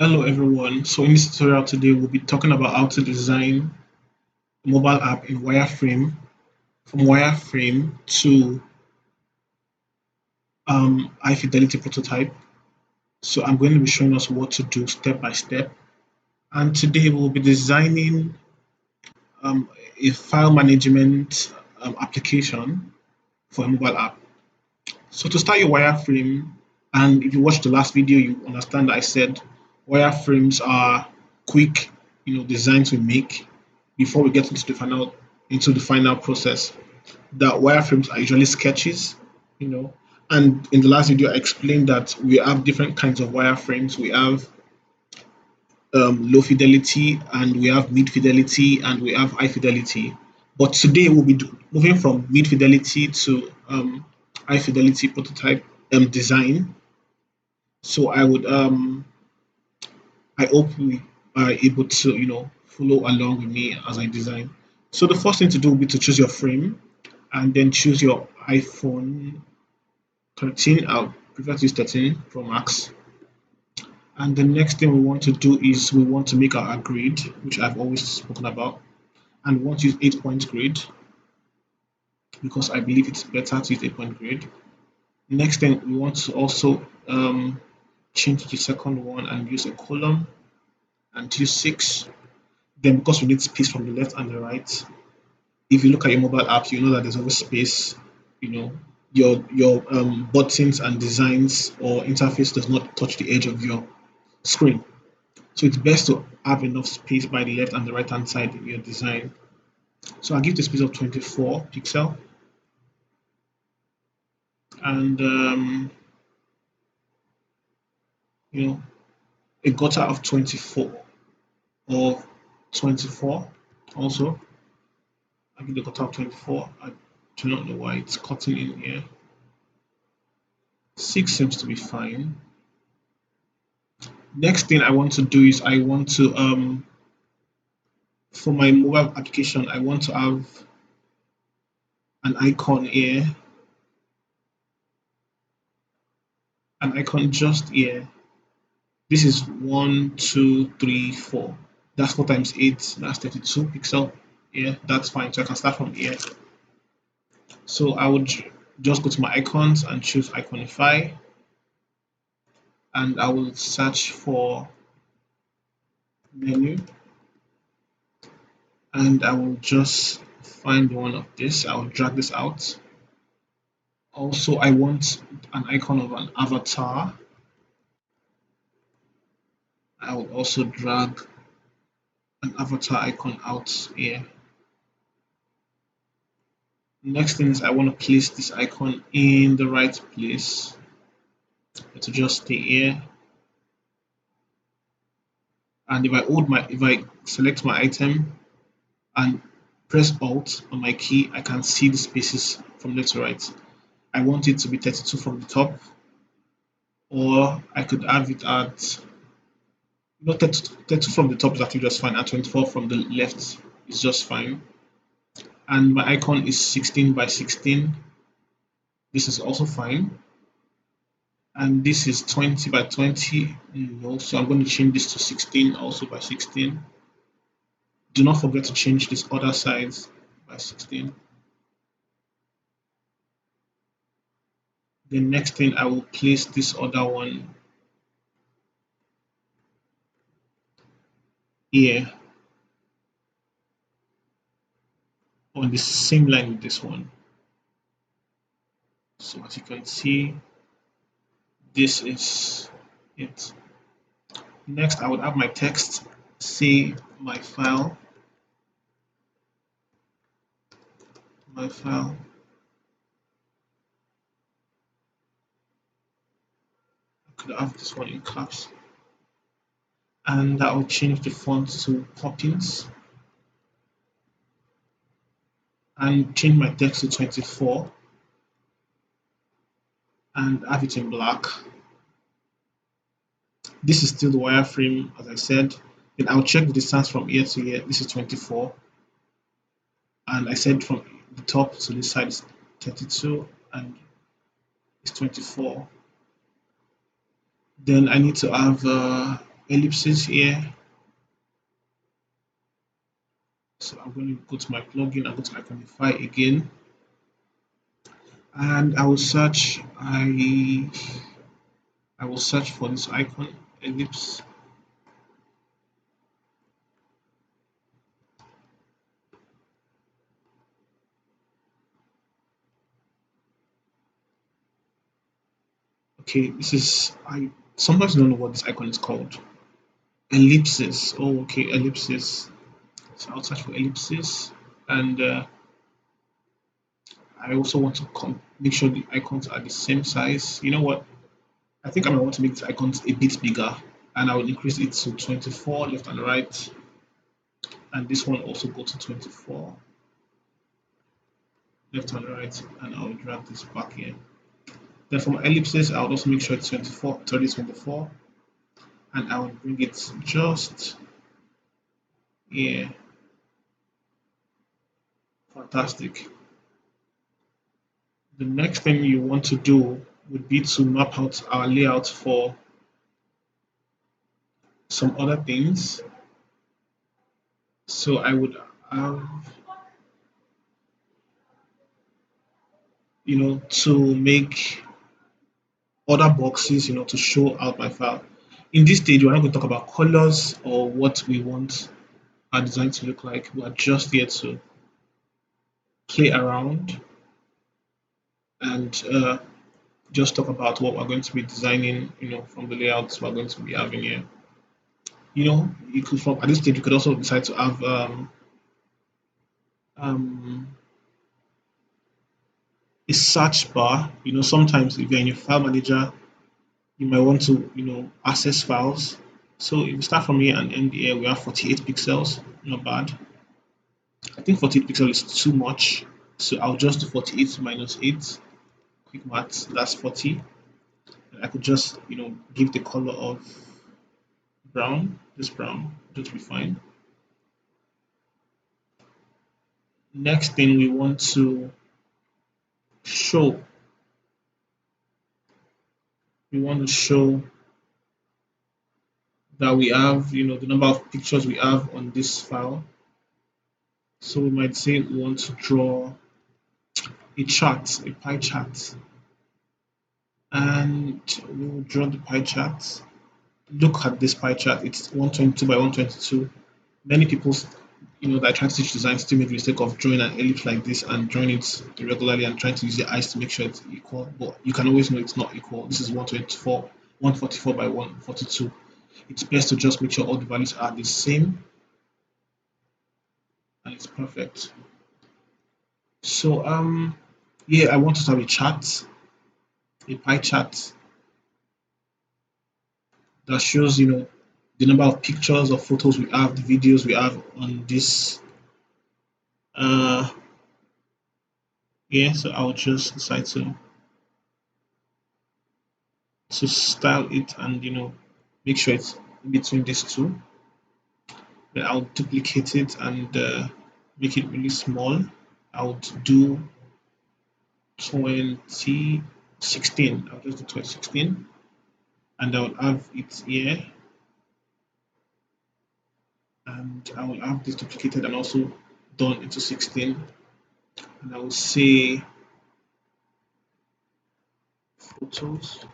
Hello everyone. So in this tutorial today we'll be talking about how to design a mobile app in Wireframe from Wireframe to Hi-fidelity prototype. So I'm going to be showing us what to do step by step. And today we'll be designing a file management application for a mobile app. So to start your Wireframe, and if you watch the last video, you understand that I said Wireframes are quick, designs we make before we get into the final process. That wireframes are usually sketches, you know. And in the last video, I explained that we have different kinds of wireframes. We have low fidelity, and we have mid fidelity, and we have high fidelity. But today we'll be moving from mid fidelity to high fidelity prototype design. So I hope we are able to follow along with me as I design. So the first thing to do will be to choose your frame and then choose your iPhone 13. I'll prefer to use 13 Pro Max. And the next thing we want to do is we want to make our grid, which I've always spoken about, and we want to use 8-point grid because I believe it's better to use 8-point grid. Next thing we want to also change the second one and use a column and use 6. Then because we need space from the left and the right, if you look at your mobile app, you know that there's always space. You know, your buttons and designs or interface does not touch the edge of your screen. So it's best to have enough space by the left and the right hand side in your design. So I'll give the space of 24 pixel and you know a gutter of 24 or 24 also. I give the gutter of 24. I do not know why it's cutting in here. 6 seems to be fine. Next thing I want to do is I want to for my mobile application I want to have an icon here, an icon just here. This is 1, 2, 3, 4. That's 4 times 8. That's 32 pixel. Yeah, that's fine. So I can start from here. So I would just go to my icons and choose Iconify, and I will search for menu, and I will just find one of this. I will drag this out. Also, I want an icon of an avatar. I will also drag an avatar icon out here. Next thing is I want to place this icon in the right place. To just stay here. And if I select my item and press Alt on my key, I can see the spaces from left to right. I want it to be 32 from the top, or I could have it at 32 from the top is actually just fine, and 24 from the left is just fine. And my icon is 16 by 16. This is also fine. And this is 20 by 20. No, so I'm going to change this to 16 also by 16. Do not forget to change this other size by 16. The next thing I will place this other one here on the same line with this one. So as you can see, this is it. Next, I would have my text say my file. I could have this one in caps, and I will change the font to Poppins and change my text to 24 and have it in black. This is still the wireframe, as I said. Then I'll check the distance from here to here. This is 24, and I said from the top to this side is 32, and it's 24. Then I need to have a ellipses here. So I'm going to go to my plugin and go to Iconify again, and I will search for this icon ellipse. Okay, this is I sometimes don't know what this icon is called. Ellipses. Oh, okay, ellipses. So I'll search for ellipses, and I also want to make sure the icons are the same size. You know what? I think I might want to make the icons a bit bigger, and I will increase it to 24 left and right, and this one also go to 24 left and right, and I'll drag this back here. Then for my ellipses, I'll also make sure it's 24, 30, 24, and I will bring it just here. Fantastic. The next thing you want to do would be to map out our layout for some other things. So I would have, to make other boxes, to show out my file. In this stage, we're not going to talk about colors or what we want our design to look like. We are just here to play around and just talk about what we're going to be designing, from the layouts we're going to be having here. You could from at this stage you could also decide to have um, a search bar. Sometimes if you're in your file manager, you might want to, access files. So if we start from here and end here, we have 48 pixels. Not bad. I think 48 pixels is too much, so I'll just do 48 minus 8. Quick math, that's 40. And I could just, give the color of brown, this brown, just be fine. Next thing we want to show, that we have, the number of pictures we have on this file. So we might say we want to draw a chart, a pie chart, and we'll draw the pie chart. Look at this pie chart. It's 122 by 122. Many people, that try to teach design still make the mistake of drawing an ellipse like this and drawing it irregularly and trying to use your eyes to make sure it's equal. But you can always know it's not equal. This is 124, 144 by 142. It's best to just make sure all the values are the same and it's perfect. So yeah, I want to have a chart, a pie chart that shows the number of pictures or photos we have, the videos we have on this. Yeah, so I'll just decide to style it and make sure it's in between these two. Then I'll duplicate it and make it really small. I would do 2016. I'll just do 2016 and I'll have it here, and I will have this duplicated and also done into 16, and I will say photos.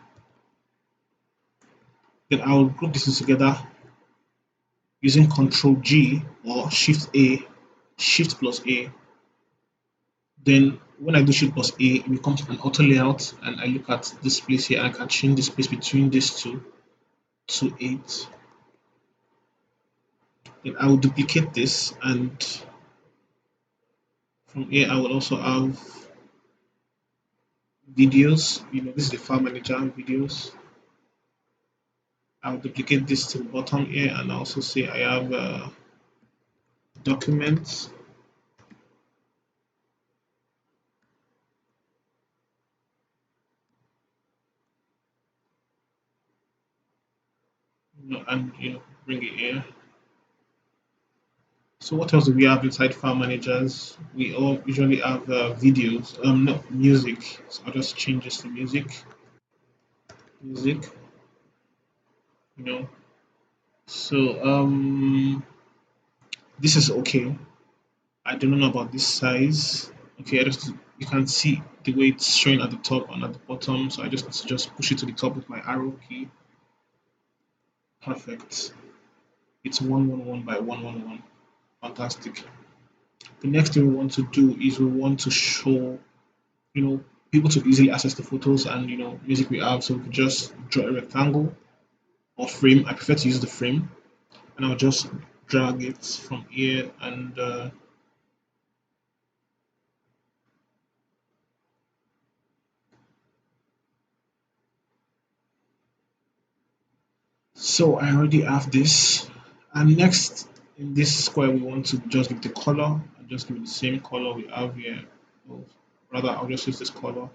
Then I will group this together using Control G or Shift A, Shift plus A. Then when I do Shift plus A, it becomes an auto layout, and I look at this place here and I can change the space between these two to 8. Then I will duplicate this, and from here I will also have videos. This is the file manager videos. I'll duplicate this to the bottom here and also say I have documents. And bring it here. So what else do we have inside file managers? We all usually have videos, no, music. So I'll just change this to music. Music, you know. So this is okay. I don't know about this size. Okay, you can see the way it's showing at the top and at the bottom. So I just need to just push it to the top with my arrow key. Perfect. It's 111 by 111. Fantastic. The next thing we want to do is we want to show, people to easily access the photos and music we have. So we could just draw a rectangle or frame. I prefer to use the frame, and I'll just drag it from here and so I already have this. And next in this square, we want to just give the color and just give it the same color we have here. Or rather, I'll just use this color,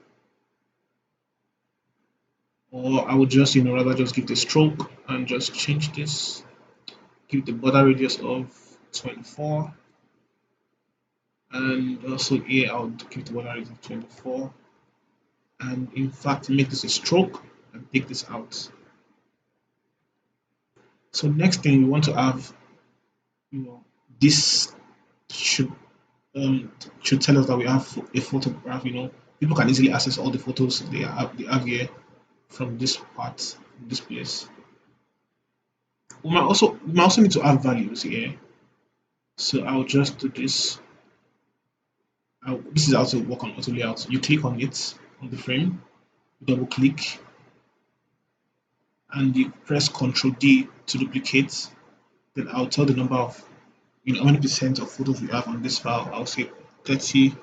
or I would just, rather just give the stroke and just change this. Give the border radius of 24, and also here I'll give the border radius of 24, and in fact make this a stroke and take this out. So next thing we want to have, this should um, should tell us that we have a photograph. People can easily access all the photos they have here from this part, from this place. We might also need to add values here. So I'll just do this. This is how to work on auto layout. You click on it on the frame, double click, and you press Ctrl D to duplicate. Then I'll tell the number of how many percent of photos we have on this file. I'll say 30%.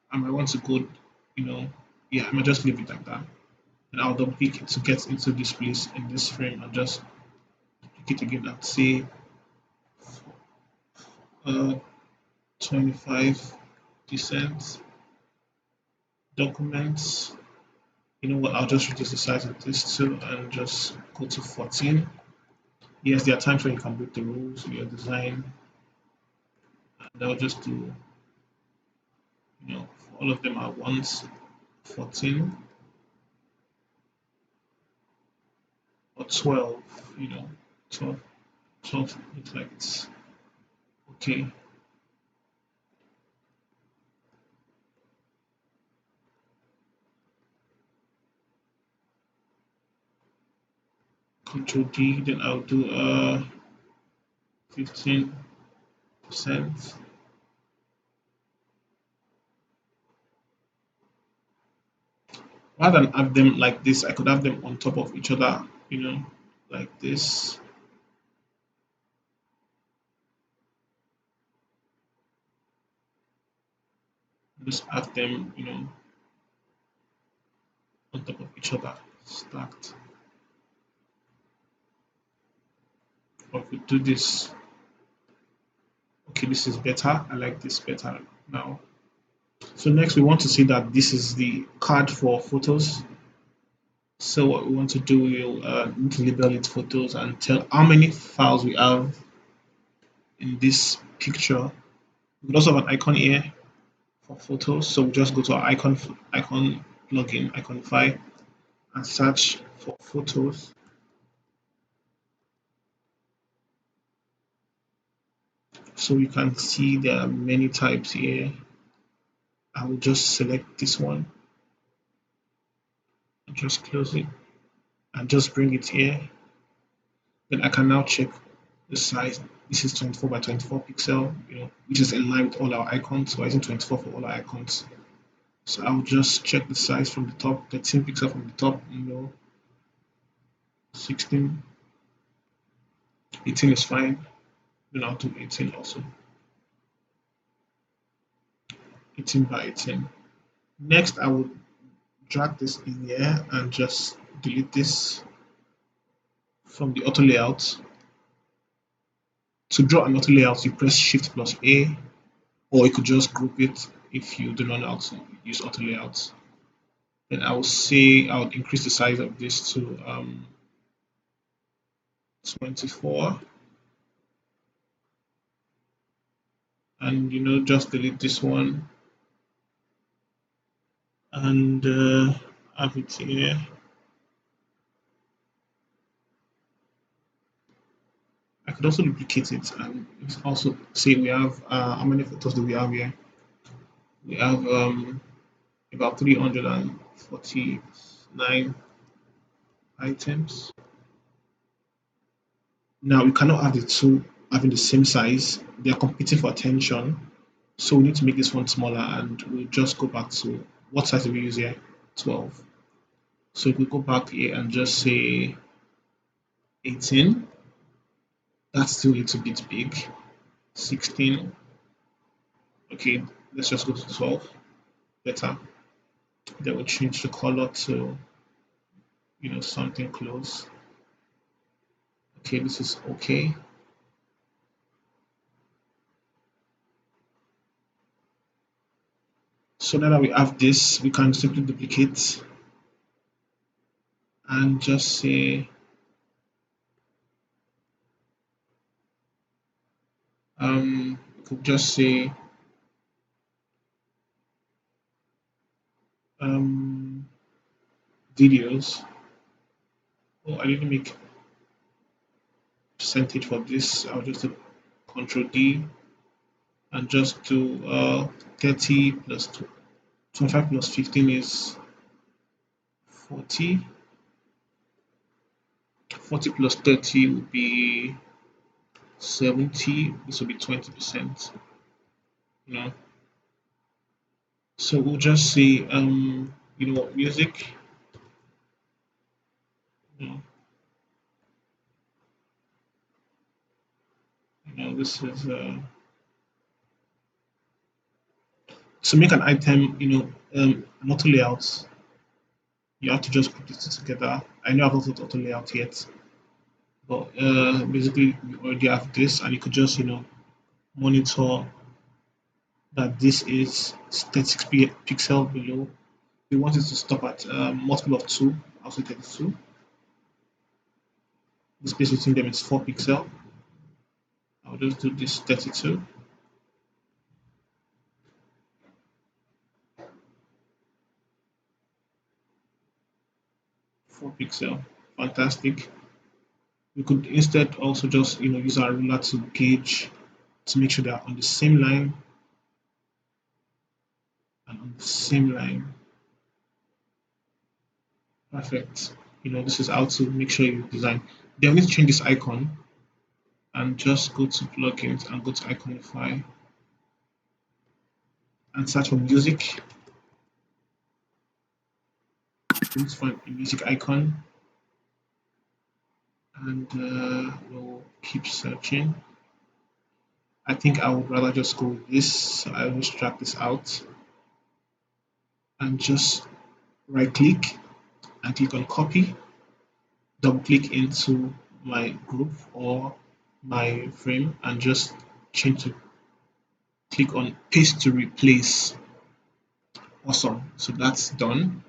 I might want to go, yeah, I might just leave it like that. And I'll double click it to get into this place in this frame and just click it again and say uh, 25% documents. You know what? I'll just reduce the size of this too and just go to 14. Yes, there are times when you can break the rules in your design, and I'll just do, for all of them at once, 14 or 12, 12, 12 looks like it's okay. Control D, then I'll do 15%. Rather than have them like this, I could have them on top of each other, like this. Just have them, on top of each other, stacked. Or if we do this, okay, this is better. I like this better now. So next we want to see that this is the card for photos. So what we want to do, we'll need to label it photos and tell how many files we have in this picture. We could also have an icon here for photos. So we just go to our icon plugin, Iconify, and search for photos. So you can see there are many types here. I will just select this one and just close it and just bring it here. Then I can now check the size. This is 24 by 24 pixel, which is in line with all our icons. So I use 24 for all our icons. So I'll just check the size from the top, 13 pixel from the top, 16, 18 is fine. Then I'll do 18 also. 18 by 18. Next, I will drag this in here and just delete this from the auto layout. To draw an auto layout, you press Shift plus A, or you could just group it if you do not know how to use auto layouts. Then I will say I would increase the size of this to 24, and just delete this one and have it here. I could also duplicate it and also say we have how many photos do we have here? We have about 349 items. Now we cannot have the two having the same size. They are competing for attention. So we need to make this one smaller and we'll just go back to what size do we use here? 12. So if we go back here and just say 18, that's still a little bit big. 16. Okay, let's just go to 12. Better. Then we'll change the color to something close. Okay, this is okay. So now that we have this, we can simply duplicate and just say we could just say um, videos. Oh, I didn't make percentage for this. I'll just do Control D and just do 30 plus 25 plus 15 is 40. 40 plus 30 would be 70. This will be 20%. You know, so we'll just say music. You know, this is to make an item. An auto layout. You have to just put this together. I know I've not auto layout yet, but basically we already have this, and you could just monitor that this is 36 pixel below. We want it to stop at multiple of 2, also 32. The space between them is 4 pixel. I'll just do this 32. 4 pixel. Fantastic. We could instead also just use our ruler to gauge to make sure they are on the same line and on the same line. Perfect. This is how to make sure you design. Then we need to change this icon and just go to plugins and go to Iconify and search for music. Let's find a music icon and we'll keep searching. I think I would rather just go with this. So I will extract this out and just right click and click on copy, double click into my group or my frame and just change to click on paste to replace. Awesome. So that's done.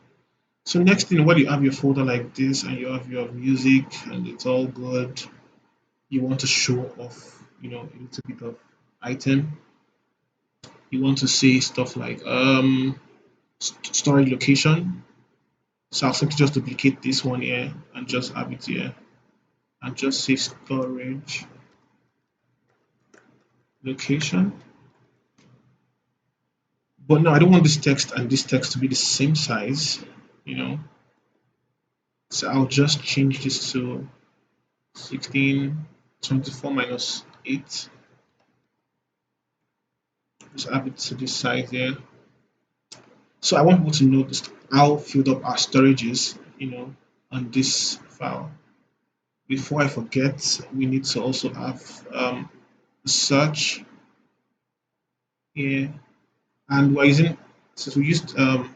So next thing, when you have your folder like this and you have your music and it's all good, you want to show off, a little bit of item. You want to say stuff like storage location. So I'll simply just duplicate this one here and just have it here and just say storage location. But no, I don't want this text and this text to be the same size, you know. So I'll just change this to 16, 24 minus 8. Just add it to this size here. So I want people to notice how filled up our storage is, on this file. Before I forget, we need to also have search here, and we're using, since we used 12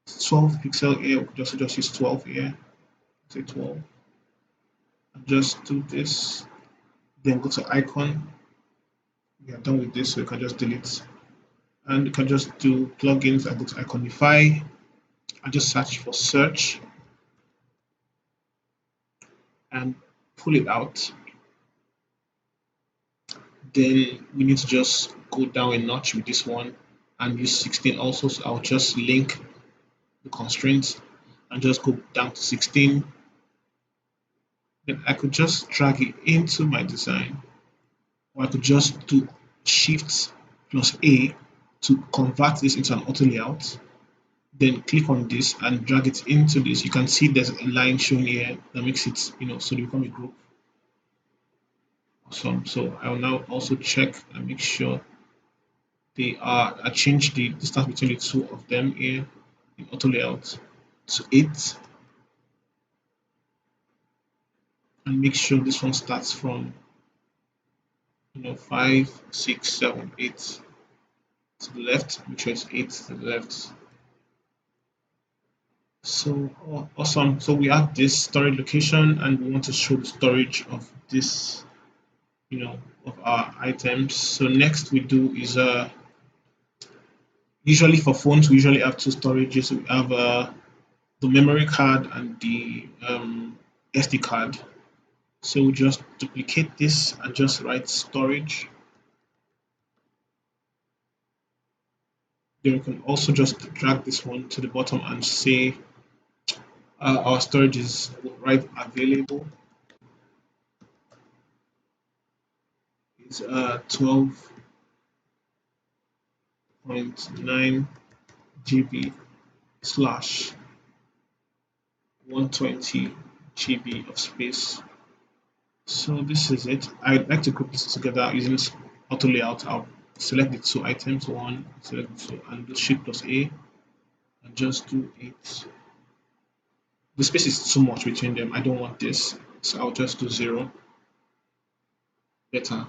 pixel here, we could also just use 12 here. Say 12. And just do this, then go to icon. We are done with this, so you can just delete. And you can just do plugins and go to Iconify and just search for search and pull it out. Then we need to just go down a notch with this one and use 16 also. So I'll just link the constraints and just go down to 16. Then I could just drag it into my design, or I could just do Shift plus A to convert this into an auto layout. Then click on this and drag it into this. You can see there's a line shown here that makes it, so they become a group. Awesome. So I'll now also check and make sure I changed the distance between the two of them here in auto layout to 8, and make sure this one starts from 5, 6, 7, 8 to the left. Make sure it's 8 to the left. So awesome. So we have this storage location, and we want to show the storage of this, of our items. So next we do is usually for phones we usually have two storages. We have the memory card and the SD card. So we just duplicate this and just write storage. Then we can also just drag this one to the bottom and say our storage is right available is 12.9 GB slash 120 GB of space. So this is it. I'd like to group this together using this auto layout. I'll select the two items, one, select the two, and do Shift plus A, and just do it. The space is too much between them. I don't want this, so I'll just do 0. Better.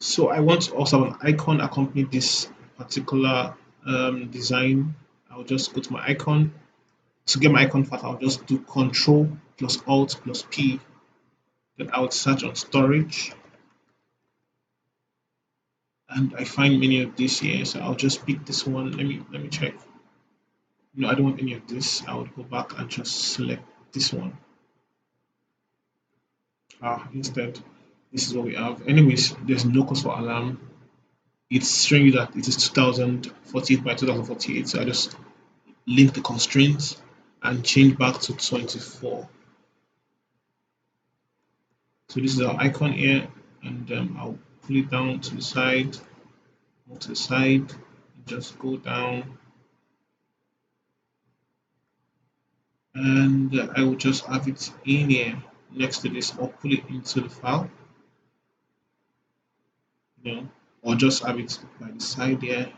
So I want to also have an icon accompany this particular design. I'll just go to my icon. To get my icon fast, I'll just do Control plus Alt plus P. Then I would search on storage, and I find many of these here. So I'll just pick this one. Let me check. No, I don't want any of this. I would go back and just select this one. Instead, this is what we have. Anyways, there's no cause for alarm. It's showing you that it is 2048 by 2048. So I just link the constraints and change back to 24. So this is our icon here, and I'll pull it down to the side, go to the side, and just go down, and I will just have it in here next to this, or pull it into the file, or just have it by the side here.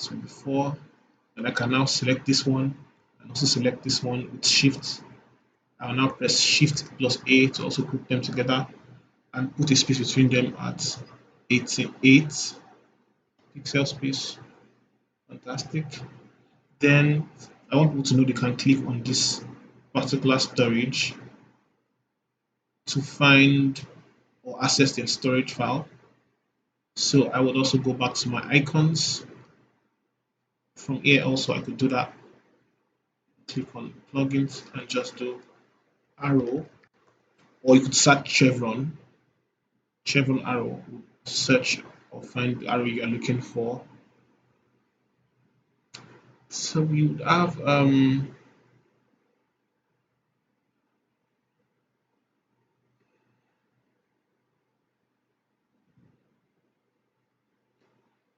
24, and I can now select this one and also select this one with Shift. I'll now press Shift plus A to also group them together and put a space between them at 88 pixel space. Fantastic. Then I want people to know they can click on this particular storage to find or access their storage file. So I would also go back to my icons. From here also I could do that. Click on plugins and just do arrow, or you could search chevron arrow, search or find the arrow you are looking for. So we would have I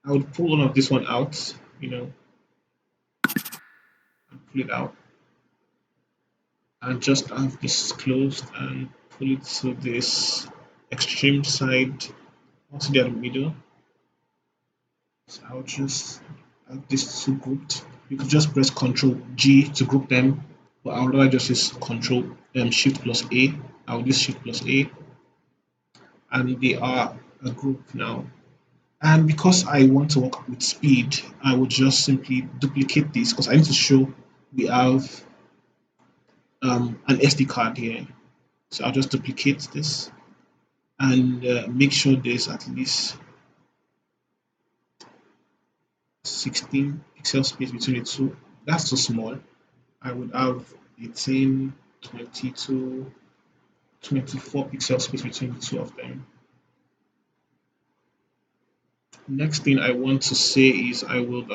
would pull one of this one out, and pull it out, and just have this closed and pull it to this extreme side, also the middle. So I'll just have these two grouped. You could just press Ctrl G to group them, but I would rather just use Control Shift plus A. I'll use Shift plus A, and they are a group now. And because I want to work with speed, I would just simply duplicate this because I need to show we have an SD card here. So I'll just duplicate this and make sure there's at least 16 pixel space between the two. That's too small. I would have 18, 22, 24 pixel space between the two of them. Next thing I want to say is I will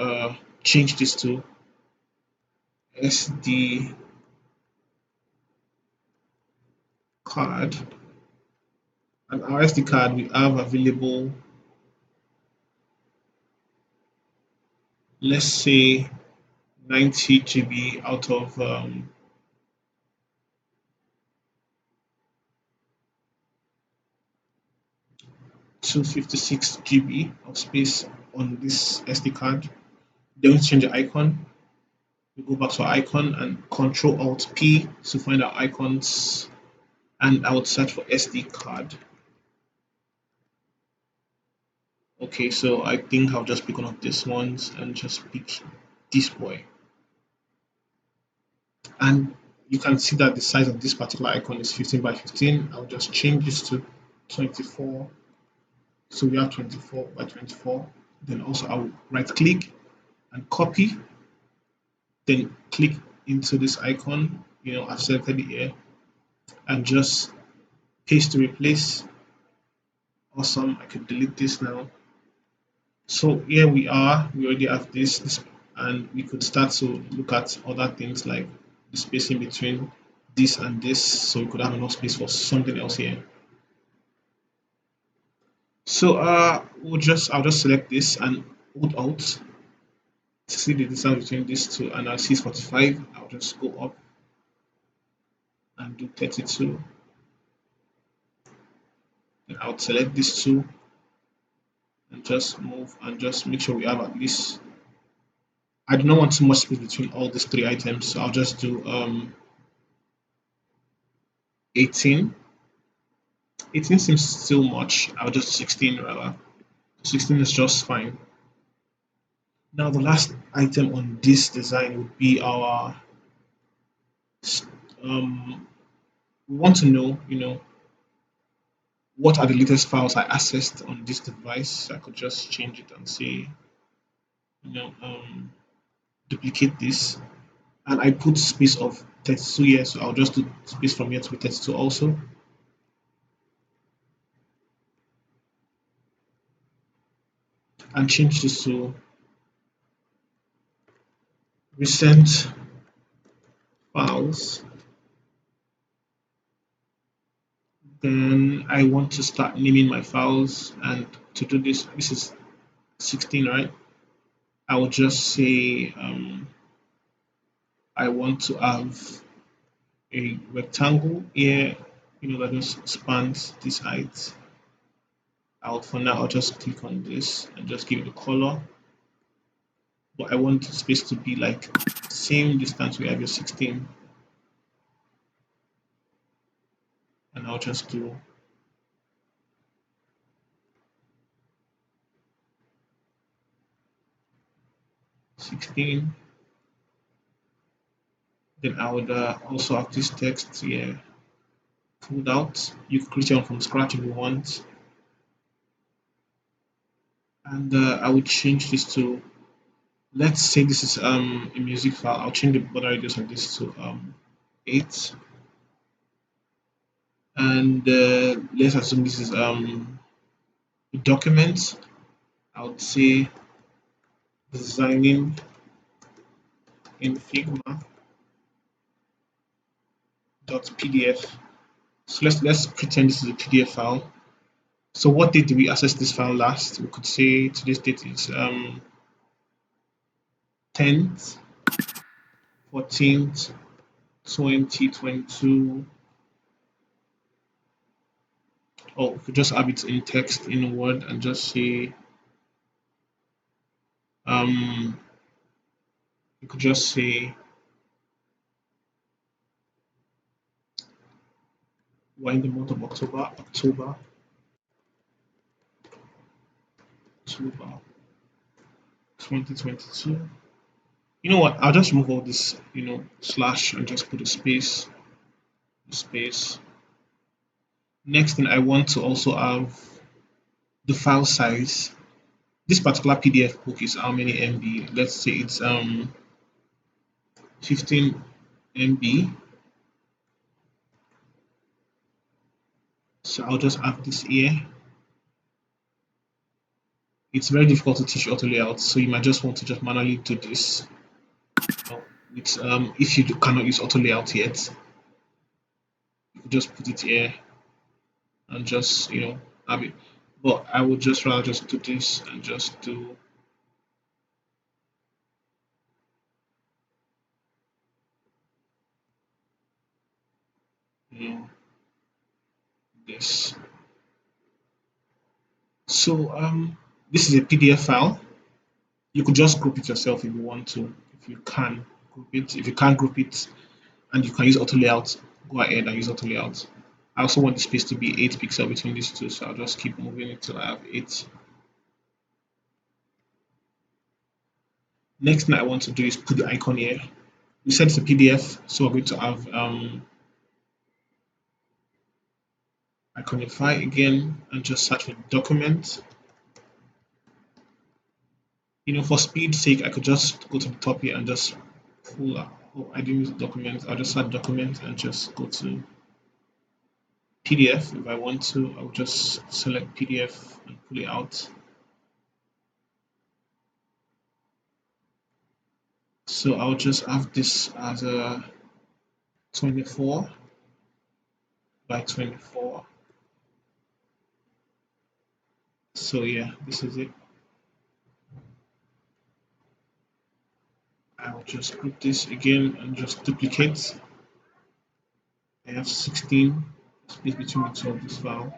change this to SD card, and our SD card we have available, let's say 90 GB out of 256 GB of space on this SD card. Then we change the icon. We go back to our icon and Control Alt P to find our icons, and I would search for SD card. Okay, so I think I'll just pick one of these ones and just pick this boy. And you can see that the size of this particular icon is 15 by 15. I'll just change this to 24. So we have 24 by 24. Then also I'll right click and copy, then click into this icon, I've selected it here, and just paste to replace. Awesome, I can delete this now. So here we are, we already have this, and we could start to look at other things like the spacing between this and this, so we could have enough space for something else here. So I'll just select this and hold Alt to see the distance between these two, and I'll see 45. I'll just go up and do 32. Then I'll select these two and just move and just make sure we have at least. I do not want too much space between all these three items, so I'll just do 18. 18 seems still much. I'll just 16 rather. 16 is just fine. Now the last item on this design would be our we want to know, what are the latest files I accessed on this device. I could just change it and say, you know, um, duplicate this, and I put space of 32 here, so I'll just do space from here to be 32 also, and change this to recent files. Then I want to start naming my files, and to do this is 16, right? I will just say I want to have a rectangle here, that just spans this height. For now, I'll just click on this and just give it a color. But I want the space to be like same distance we have your 16, and I'll just do 16. Then I would also have this text here pulled out. You can create one from scratch if you want, and I would change this to, let's say this is a music file. I'll change the border radius of this to 8, and let's assume this is a document. I would say designing in Figma.pdf. So let's pretend this is a PDF file. So what date did we access this file last? We could say today's date is 10th, 14th, 2022. Or we could just have it in text in Word and just say um you could just say we're in the month of October 2022. You know what? I'll just remove all this, slash, and just put a space. Next thing, I want to also have the file size. This particular PDF book is how many MB? Let's say it's 15 MB. So I'll just have this here. It's very difficult to teach auto layout, so you might just want to just manually do this. With if you cannot use auto layout yet, could just put it here and just have it. But I would just rather just do this and just do you know this. So this is a PDF file. You could just group it yourself if you want to. If you can group it, if you can't group it, and you can use auto layout, go ahead and use auto layout. I also want the space to be 8 pixels between these two, so I'll just keep moving it till I have 8. Next thing I want to do is put the icon here. We said it's a PDF, so we're going to have Iconify again and just search for document. For speed's sake, I could just go to the top here and just pull out. Oh, I didn't use document. I'll just add document and just go to PDF. If I want to, I'll just select PDF and pull it out. So I'll just have this as a 24 by 24. So yeah, this is it. I'll just group this again and just duplicate. I have 16 space between the two of this file.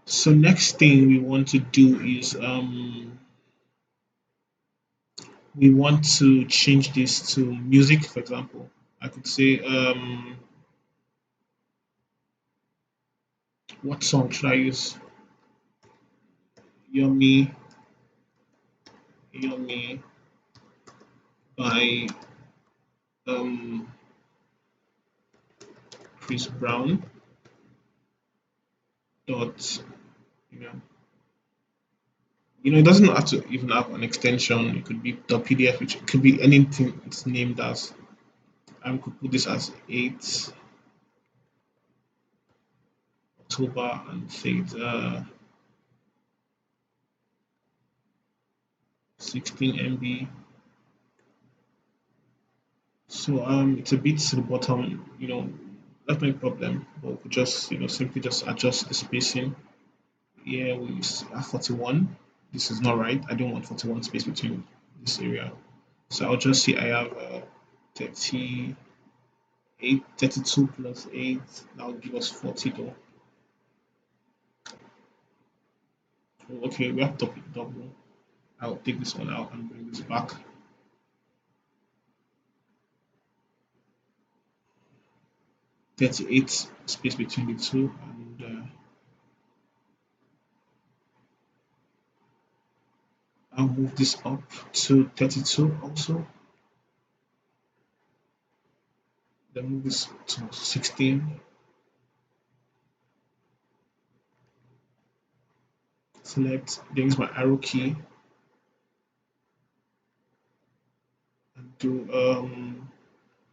So next thing we want to do is we want to change this to music, for example. I could say what song should I use? Yummy Yummy by um, Chris Brown dot you know it doesn't have to even have an extension. It could be .pdf, which could be anything it's named as. I could put this as 8 October and say it's 16 MB. So it's a bit to the bottom, that's no problem. But we could just simply just adjust the spacing. Here we have 41. This is not right. I don't want 41 space between this area. So I'll just say I have 38, 32 plus 8. That will give us 40 though. Okay, we have double. I'll take this one out and bring this back. 38 space between the two, and I'll move this up to 32 also. Then move this to 16. Select, then use my arrow key and do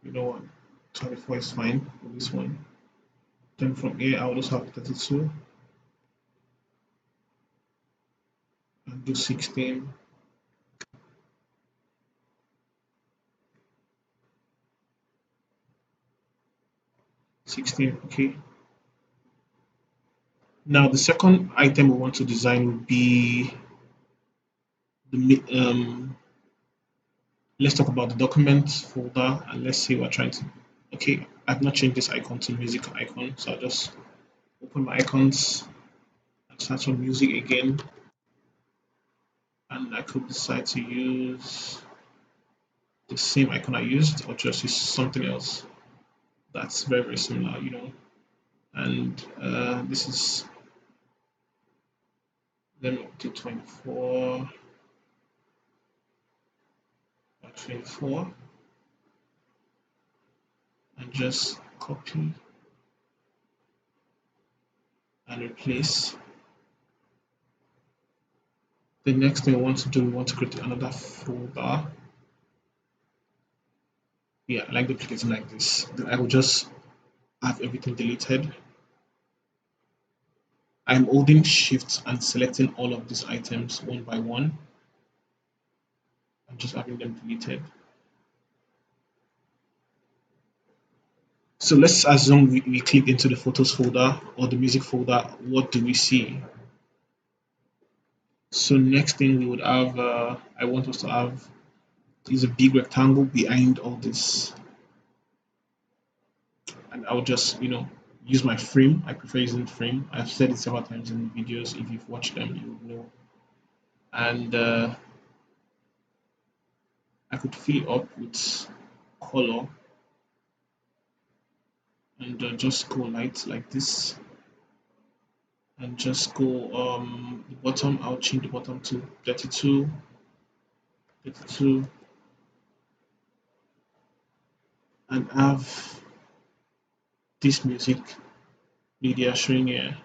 you know what 24 is fine for this one. Then from here I'll just have 32 and do 16. 16, okay. Now the second item we want to design would be the let's talk about the document folder, and let's say we're trying to okay, I've not changed this icon to music icon, so I'll just open my icons and search for music again, and I could decide to use the same icon I used or just use something else that's very similar, and this is, let me do 24 or 24 and just copy and replace. The next thing we want to do, we want to create another folder. Yeah, I like duplicating like this. Then I will just have everything deleted. I'm holding shift and selecting all of these items one by one and just having them deleted. So let's assume we click into the photos folder or the music folder. What do we see? So next thing we would have, I want us to have is a big rectangle behind all this, and I'll just use my frame. I prefer using frame. I've said it several times in the videos. If you've watched them, you would know. And I could fill it up with color and just go light like this, and just go the bottom. I'll change the bottom to 32, 32, and have this music media showing here.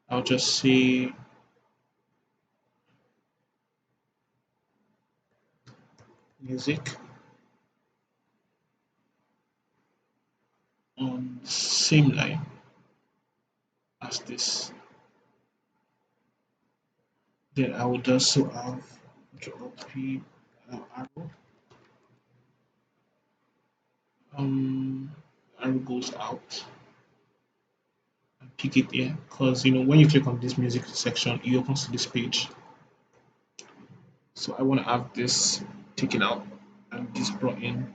I'll just say music on same line as this. Then I would also have drop P arrow. Um, Arrow goes out and pick it here, because when you click on this music section, it opens to this page. So I want to have this taken out and this brought in.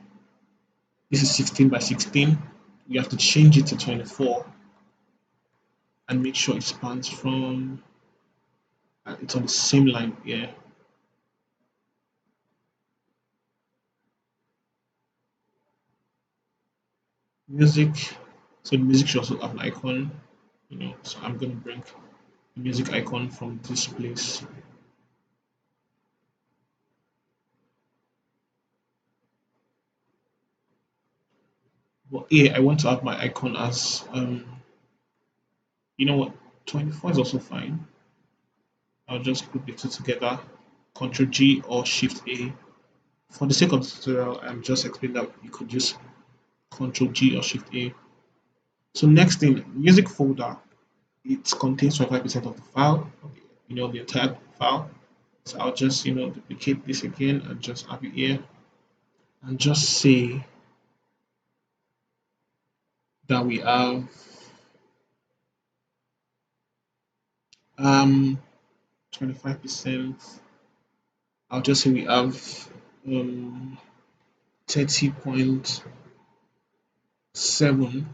This is 16 by 16. We have to change it to 24 and make sure it spans from. It's on the same line here. Music. So the music should also have an icon. So I'm going to bring the music icon from this place. But here I want to have my icon as you know what, 24 is also fine. I'll just group the two together, Control G or Shift A. For the sake of the tutorial, I'm just explaining that you could use Control G or Shift A. So next thing, music folder, it contains 25% of the file, the entire file. So I'll just duplicate this again and just have it here, and just say that we have 25%. I'll just say we have 30.7.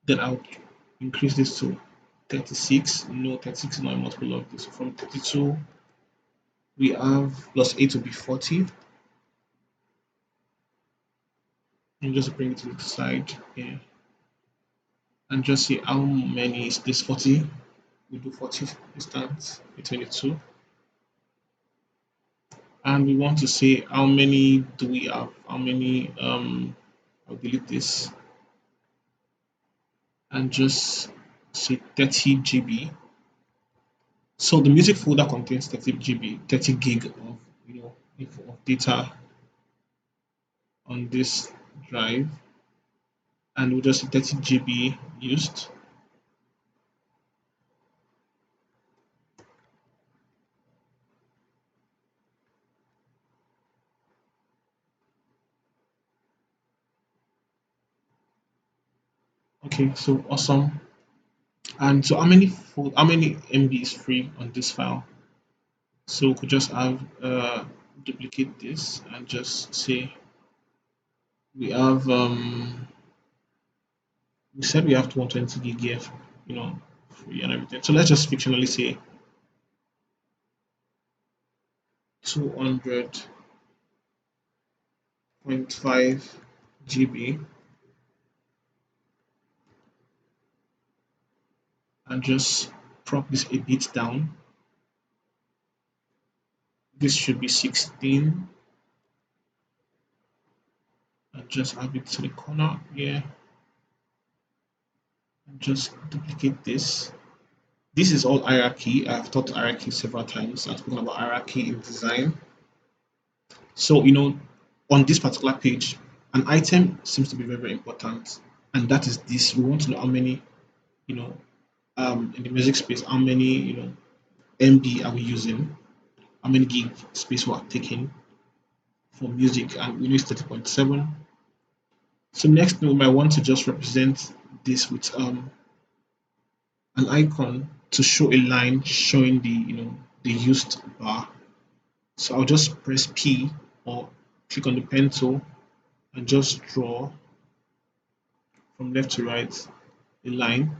Then I'll increase this to 36. No, 36 is not a multiple of this. So from 32, we have plus 8 will be 40. And just bring it to the side here. And just see how many is this 40. We do 40 distance between the two. And we want to say how many do we have? How many I'll delete this and just say 30 GB. So the music folder contains 30 GB, 30 gig of of data on this drive, and we'll just say 30 GB used. Okay, so awesome. And so how many MB is free on this file? So we could just have duplicate this and just say we have we said we have 220 gig here, free and everything. So let's just fictionally say 200.5 GB and just prop this a bit down. This should be 16 and just have it to the corner here and just duplicate this. This is all hierarchy. I've taught hierarchy several times. I've spoken about hierarchy in design. So, on this particular page, an item seems to be very, very important, and that is this. We want to know how many, in the music space, how many, MB are we using, how many gig space we are taking for music, and we use 30.7. So next we might want to just represent this with an icon to show a line showing the used bar. So I'll just press P or click on the pen tool and just draw from left to right a line.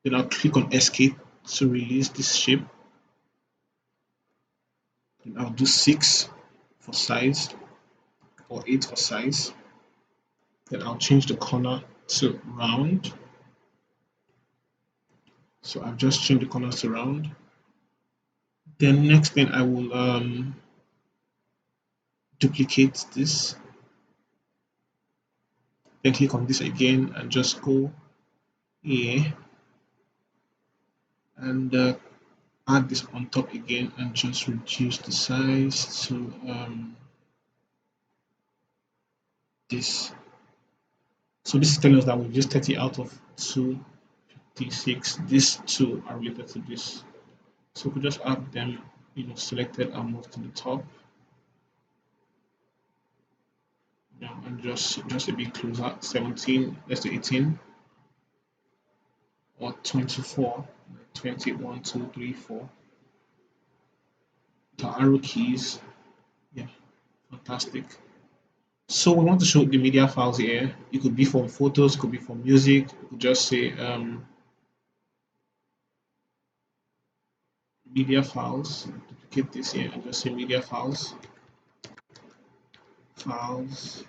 Then I'll click on escape to release this shape. Then I'll do 6 for size or 8 for size. Then I'll change the corner to round. So I've just changed the corners to round. Then next thing I will duplicate this. Then click on this again and just go here and add this on top again and just reduce the size to this. So this is telling us that we've used 30 out of 256. These two are related to this. So we just have them selected and move to the top. And just a bit closer. 17, let's do 18 or 24, 20, 1, 2, 3, 4. The arrow keys, yeah, fantastic. So we want to show the media files here. It could be for photos, could be for music. We could just say media files. Duplicate this here and just say media files. Files.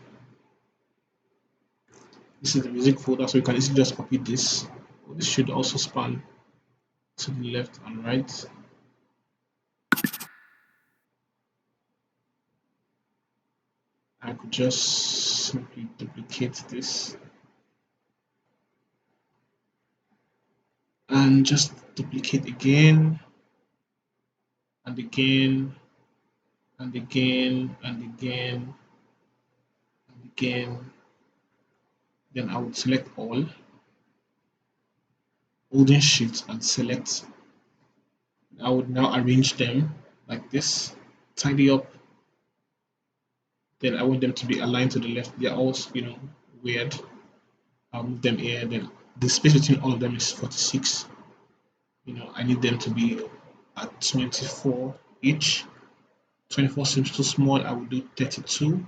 This is the music folder, so you can easily just copy this. This should also span to the left and right. I could just simply duplicate this and just duplicate again and again and again and again and again. Then I would select all, holding shift and select. I would now arrange them like this, tidy up. Then I want them to be aligned to the left. They're all weird. I'll move them here. Then the space between all of them is 46. I need them to be at 24 each. 24 seems too small. I will do 32.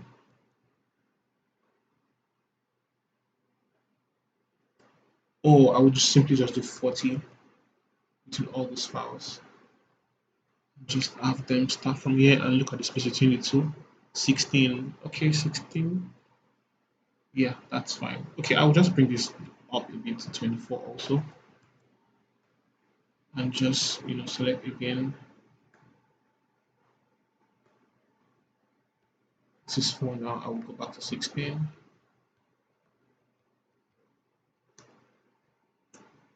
Or I would just simply just do 40 between all these files. Just have them start from here and look at the space between the two. 16. Okay, 16. Yeah, that's fine. Okay, I'll just bring this up a bit to 24 also. And just select again. This is 4 now. I will go back to 16.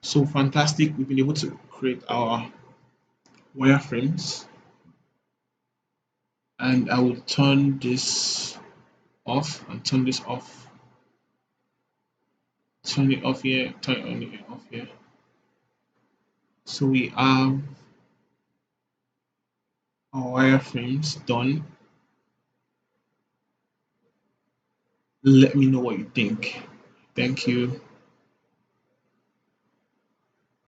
So fantastic. We've been able to create our wireframes. And I will turn this off and turn this off. Turn it off here, turn it on again, off here. So we have our wireframes done. Let me know what you think. Thank you.